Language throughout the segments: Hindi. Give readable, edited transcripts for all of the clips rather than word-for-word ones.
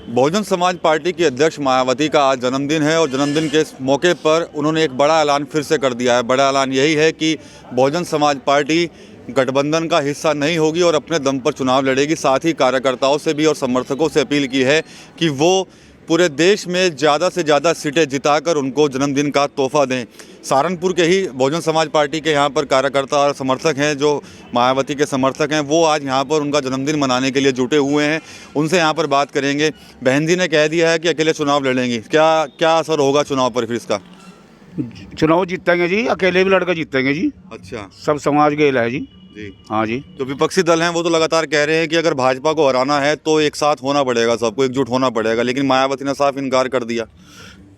बहुजन समाज पार्टी की अध्यक्ष मायावती का आज जन्मदिन है और जन्मदिन के इस मौके पर उन्होंने एक बड़ा ऐलान फिर से कर दिया है। बड़ा ऐलान यही है कि बहुजन समाज पार्टी गठबंधन का हिस्सा नहीं होगी और अपने दम पर चुनाव लड़ेगी। साथ ही कार्यकर्ताओं से भी और समर्थकों से अपील की है कि वो पूरे देश में ज़्यादा से ज़्यादा सीटें जिताकर उनको जन्मदिन का तोहफा दें। सहारनपुर के ही बहुजन समाज पार्टी के यहाँ पर कार्यकर्ता और समर्थक हैं जो मायावती के समर्थक हैं, वो आज यहाँ पर उनका जन्मदिन मनाने के लिए जुटे हुए हैं। उनसे यहाँ पर बात करेंगे। बहन जी ने कह दिया है कि अकेले चुनाव लड़ेंगी, क्या असर होगा चुनाव पर फिर इसका? चुनाव जीतेंगे जी, अकेले भी लड़कर जीतेंगे जी। अच्छा, सब समाज गेल है जी। जी हाँ जी। जो विपक्षी दल हैं वो तो लगातार कह रहे हैं कि अगर भाजपा को हराना है तो एक साथ होना पड़ेगा, सबको एकजुट होना पड़ेगा, लेकिन मायावती ने साफ इनकार कर दिया।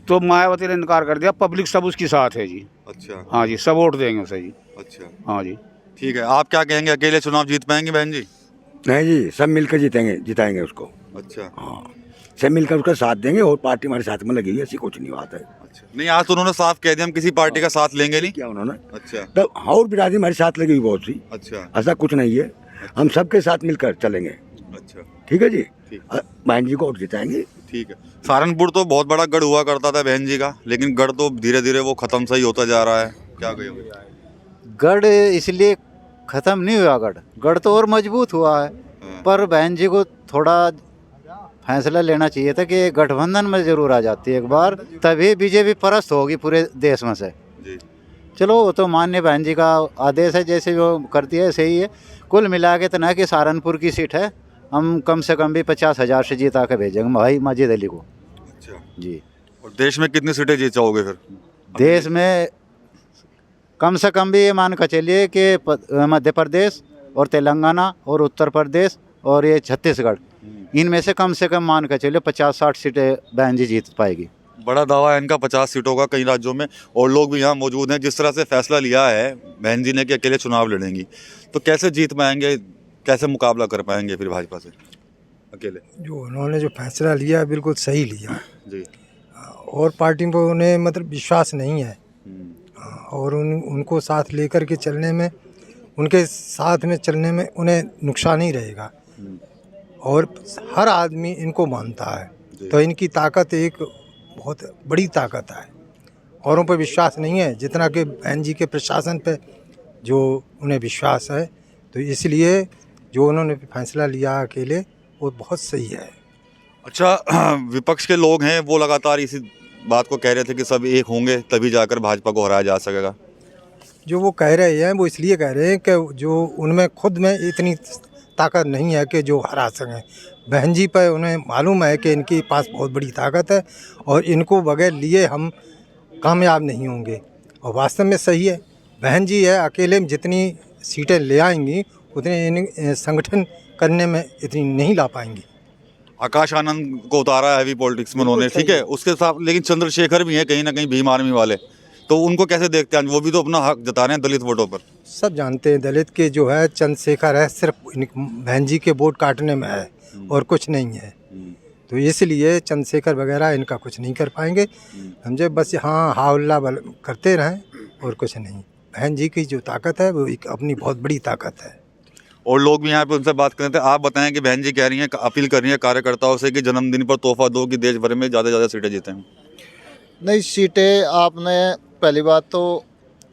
तो मायावती ने इनकार कर दिया, पब्लिक सब उसके साथ है जी। अच्छा, हाँ जी, सब वोट देंगे उसे जी। अच्छा, हाँ जी। ठीक है। आप क्या कहेंगे, अकेले चुनाव जीत पाएंगे बहन जी? नहीं जी, सब मिलकर जिताएंगे उसको। अच्छा, हाँ, सब मिलकर उसका साथ देंगे और पार्टी हमारे साथ में लगी हुई है, ऐसी कुछ नहीं बात है। अच्छा, नहीं आज तो उन्होंने साफ कह दिया हम किसी पार्टी का साथ लेंगे नहीं। क्या उन्होंने? अच्छा, तो और बिरादरी हमारे साथ लगी हुई बहुत सी, अच्छा, ऐसा कुछ नहीं है। हम सबके साथ मिलकर चलेंगे। अच्छा, ठीक है जी। ठीक। बहन जी को वोट जिताएंगे। ठीक है। सहारनपुर तो बहुत बड़ा गढ़ हुआ करता था बहन जी का, लेकिन गढ़ तो धीरे धीरे वो खत्म सा ही होता जा रहा है, क्या कहेंगे? गढ़ इसलिए ख़त्म नहीं हुआ, गढ़ तो और मजबूत हुआ है। पर बहन जी को थोड़ा फैसला लेना चाहिए था कि गठबंधन में ज़रूर आ जाती है एक बार, तभी बीजेपी परस्त होगी पूरे देश में से। जी, चलो वो तो मान्य बहन जी का आदेश है, जैसे वो करती है सही है। कुल मिला के तो ना कि सहारनपुर की सीट है, हम कम से कम भी 50,000 से जीता के भेजेंगे भाई माजिद अली को। अच्छा। जी। और देश में कितनी सीटें जीत जाओगे फिर? देश में कम से कम भी ये मान कर चलिए कि मध्य प्रदेश और तेलंगाना और उत्तर प्रदेश और ये छत्तीसगढ़, इनमें से कम मान कर चलिए 50-60 सीटें बहन जी जीत पाएगी। बड़ा दावा है इनका 50 सीटों का कई राज्यों में, और लोग भी यहाँ मौजूद हैं। जिस तरह से फैसला लिया है बहन जी ने कि अकेले चुनाव लड़ेंगी, तो कैसे जीत पाएंगे, कैसे मुकाबला कर पाएंगे फिर भाजपा से अकेले? जो उन्होंने जो फैसला लिया है बिल्कुल सही लिया जी। और पार्टी पर उन्हें मतलब विश्वास नहीं है और उनको साथ लेकर के चलने में, उनके साथ में चलने में उन्हें नुकसान ही रहेगा और हर आदमी इनको मानता है। तो इनकी ताकत एक बहुत बड़ी ताकत है, औरों पर विश्वास नहीं है जितना कि बहन जी के प्रशासन पे जो उन्हें विश्वास है। तो इसलिए जो उन्होंने फैसला लिया अकेले वो बहुत सही है। अच्छा, विपक्ष के लोग हैं वो लगातार इसी बात को कह रहे थे कि सब एक होंगे तभी जाकर भाजपा को हराया जा सकेगा। जो वो कह रहे हैं वो इसलिए कह रहे हैं कि जो उनमें खुद में इतनी ताकत नहीं है कि जो हरा सकें। बहन जी पर उन्हें मालूम है कि इनके पास बहुत बड़ी ताकत है और इनको बगैर लिए हम कामयाब नहीं होंगे, और वास्तव में सही है। बहन जी है अकेले में जितनी सीटें ले आएंगी उतने इन संगठन करने में इतनी नहीं ला पाएंगी। आकाश आनंद को उतारा है हैवी पॉलिटिक्स में उन्होंने, ठीक है, उसके साथ लेकिन चंद्रशेखर भी हैं कहीं ना कहीं भीम आर्मी वाले, तो उनको कैसे देखते हैं? वो भी तो अपना हक जता रहे हैं दलित वोटों पर। सब जानते हैं दलित के जो है चंद्रशेखर है, सिर्फ बहन जी के वोट काटने में है और कुछ नहीं है। तो इसलिए चंद्रशेखर वगैरह इनका कुछ नहीं कर पाएंगे। समझे, बस हाँ हाउल्ला करते रहें और कुछ नहीं। बहन जी की जो ताकत है वो एक अपनी बहुत बड़ी ताकत है। और लोग भी यहाँ पे उनसे बात करते हैं। आप बताएं कि बहन जी कह रही हैं, अपील कर रही हैं कार्यकर्ताओं से कि जन्मदिन पर तोहफा दो कि देश भर में ज़्यादा से ज़्यादा सीटें जीतें। नहीं, सीटें आपने पहली बात तो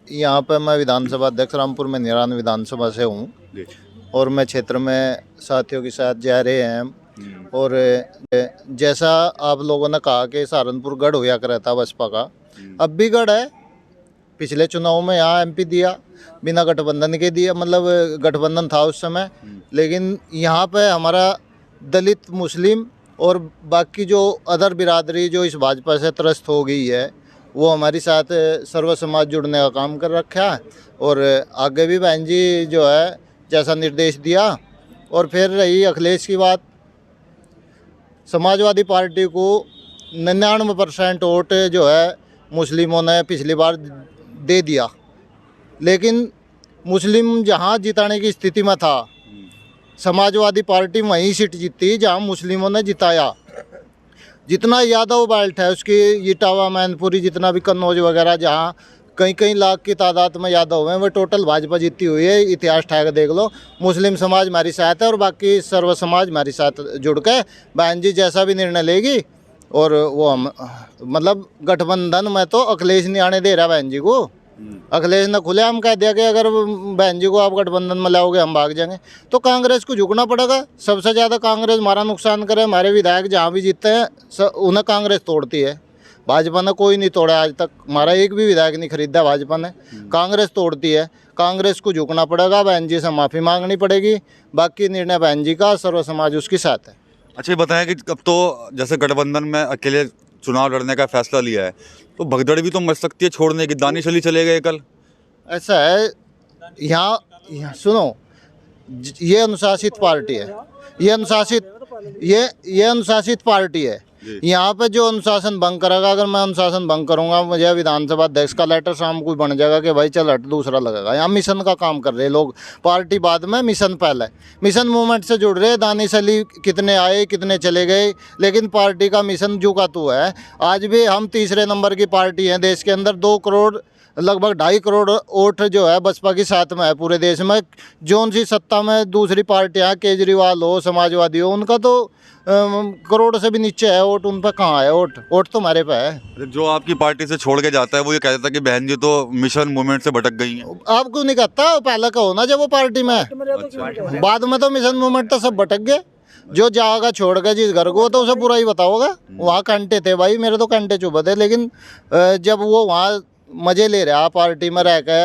यहाँ पर मैं विधानसभा अध्यक्ष रामपुर में निरान विधानसभा से हूँ और मैं क्षेत्र में साथियों के साथ जा रहे हैं। और जैसा आप लोगों ने कहा कि सहारनपुर गढ़ हुआ कर था बसपा का, अब भी गढ़ है। पिछले चुनाव में यहाँ एमपी दिया बिना गठबंधन के दिया, मतलब गठबंधन था उस समय, लेकिन यहाँ पे हमारा दलित मुस्लिम और बाकी जो अदर बिरादरी जो इस भाजपा से त्रस्त हो गई है वो हमारे साथ सर्व समाज जुड़ने का काम कर रखा है। और आगे भी बहन जी जो है जैसा निर्देश दिया। और फिर रही अखिलेश की बात, समाजवादी पार्टी को 99% वोट जो है मुस्लिमों ने पिछली बार दे दिया, लेकिन मुस्लिम जहां जिताने की स्थिति में था समाजवादी पार्टी वहीं सीट जीती जहां मुस्लिमों ने जिताया। जितना यादव बेल्ट है उसकी इटावा मैनपुरी जितना भी कन्नौज वगैरह जहां कई कई लाख की तादाद में यादव हैं, वो टोटल भाजपा जीती हुई है। इतिहास ठाक देख लो, मुस्लिम समाज हमारी साथ है और बाकी सर्व समाज हमारी साथ जुड़ के बहन जी जैसा भी निर्णय लेगी। और वो हम मतलब गठबंधन में तो अखिलेश नहीं आने दे रहा बहन जी को। अखिलेश ने खुलेआम कह दिया कि अगर बहन जी को आप गठबंधन में लाओगे हम भाग जाएंगे। तो कांग्रेस को झुकना पड़ेगा। सबसे ज़्यादा कांग्रेस हमारा नुकसान करे। हमारे विधायक जहाँ भी जीतते हैं उन्हें कांग्रेस तोड़ती है। भाजपा ने कोई नहीं तोड़ा आज तक, हमारा एक भी विधायक नहीं खरीदा भाजपा ने। कांग्रेस तोड़ती है। कांग्रेस को झुकना पड़ेगा, बहन जी से माफ़ी मांगनी पड़ेगी। बाकी निर्णय बहन जी का, सर्व समाज उसके साथ है। अच्छा, ये बताएं कि अब तो जैसे गठबंधन में अकेले चुनाव लड़ने का फैसला लिया है, तो भगदड़ भी तो मच सकती है छोड़ने की। दानिश अली चले गए कल। ऐसा है, यहाँ सुनो, ये अनुशासित पार्टी है। ये अनुशासित पार्टी है। यहाँ पे जो अनुशासन भंग करेगा, अगर मैं अनुशासन भंग करूंगा, मुझे विधानसभा अध्यक्ष का लेटर शाम को बन जाएगा कि भाई चल हट, दूसरा लगेगा। यहाँ मिशन का काम कर रहे लोग, पार्टी बाद में, मिशन पहले। मिशन मूवमेंट से जुड़ रहे। दानिश अली कितने आए कितने चले गए, लेकिन पार्टी का मिशन झुका तो है। आज भी हम तीसरे नंबर की पार्टी हैं देश के अंदर। 2 करोड़ लगभग 2.5 करोड़ वोट जो है बसपा के साथ में है पूरे देश में। जौन सी सत्ता में दूसरी पार्टियां, केजरीवाल हो, समाजवादी हो, उनका तो करोड़ से भी नीचे है वोट। उन पर कहाँ है वोट तो हमारे पे है। जो आपकी पार्टी से छोड़ के जाता है वो ये कहता है कि बहन जी तो मिशन मूवमेंट से भटक गई हैं। आपको नहीं कहता, पहले कहो ना जब वो पार्टी में है। बाद में तो मिशन मूवमेंट तो सब भटक गए। जो जाएगा छोड़ के जिस घर को, तो उसे पूरा ही बताओगा। वहाँ कंटे थे भाई, मेरे तो कंटे चुभे थे। लेकिन जब वो वहाँ मज़े ले रहा पार्टी में रह के,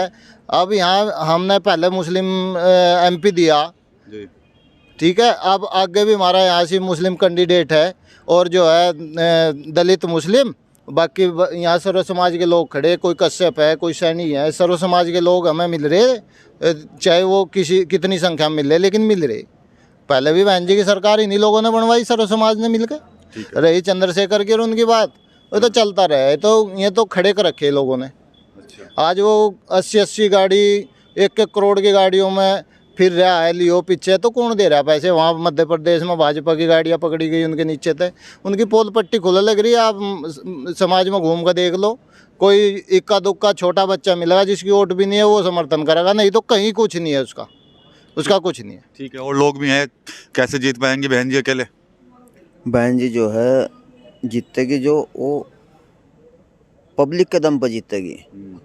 अब यहाँ हमने पहले मुस्लिम MP दिया, ठीक है। अब आगे भी हमारा यहाँ से मुस्लिम कैंडिडेट है और जो है दलित मुस्लिम, बाकी यहाँ सर्व समाज के लोग खड़े। कोई कश्यप है, कोई सैनी है, सर्व समाज के लोग हमें मिल रहे, चाहे वो कितनी संख्या में मिल रहे, लेकिन मिल रहे। पहले भी बहन जी की सरकार इन्हीं लोगों ने बनवाई, सर्व समाज ने मिलकर। रही चंद्रशेखर की और उनकी बात, वो तो चलता रहे। तो ये तो खड़े कर रखे लोगों ने। आज वो 80 गाड़ी, 1-1 करोड़ की गाड़ियों में फिर रहा है लियो पीछे। तो कौन दे रहा है पैसे? वहाँ मध्य प्रदेश में भाजपा की गाड़ियाँ पकड़ी गई, उनके नीचे थे। उनकी पोल पट्टी खुला लग रही है। आप समाज में घूम कर देख लो, कोई इक्का दुक्का छोटा बच्चा मिलेगा जिसकी वोट भी नहीं है, वो समर्थन करेगा। नहीं तो कहीं कुछ नहीं है उसका कुछ नहीं है। ठीक है। और लोग भी हैं, कैसे जीत पाएंगे बहन जी अकेले? बहन जी जो है जीतेगी, जो वो पब्लिक के दम पर जीतेगी।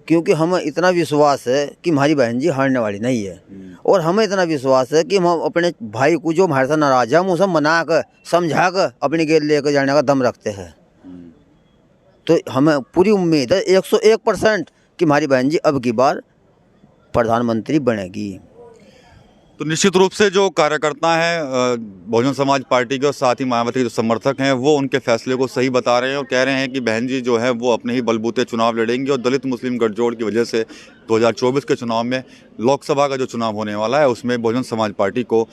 क्योंकि हमें इतना विश्वास है कि हमारी बहन जी हारने वाली नहीं है। और हमें इतना विश्वास है कि हम अपने भाई को जो हमारे साथ नाराज है, हम उसे मना कर, समझा कर अपनी गेल लेकर जाने का दम रखते हैं। तो हमें पूरी उम्मीद है 101% कि हमारी बहन जी अब की बार प्रधानमंत्री बनेगी। तो निश्चित रूप से जो कार्यकर्ता हैं बहुजन समाज पार्टी के और साथ ही मायावती के जो समर्थक हैं, वो उनके फैसले को सही बता रहे हैं और कह रहे हैं कि बहन जी जो है वो अपने ही बलबूते चुनाव लड़ेंगी। और दलित मुस्लिम गठजोड़ की वजह से 2024 के चुनाव में, लोकसभा का जो चुनाव होने वाला है, उसमें बहुजन समाज पार्टी को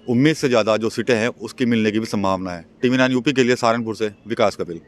उम्मीद से ज़्यादा जो सीटें हैं उसकी मिलने की भी संभावना है। TV9 यूपी के लिए सहारनपुर से विकास कपिल।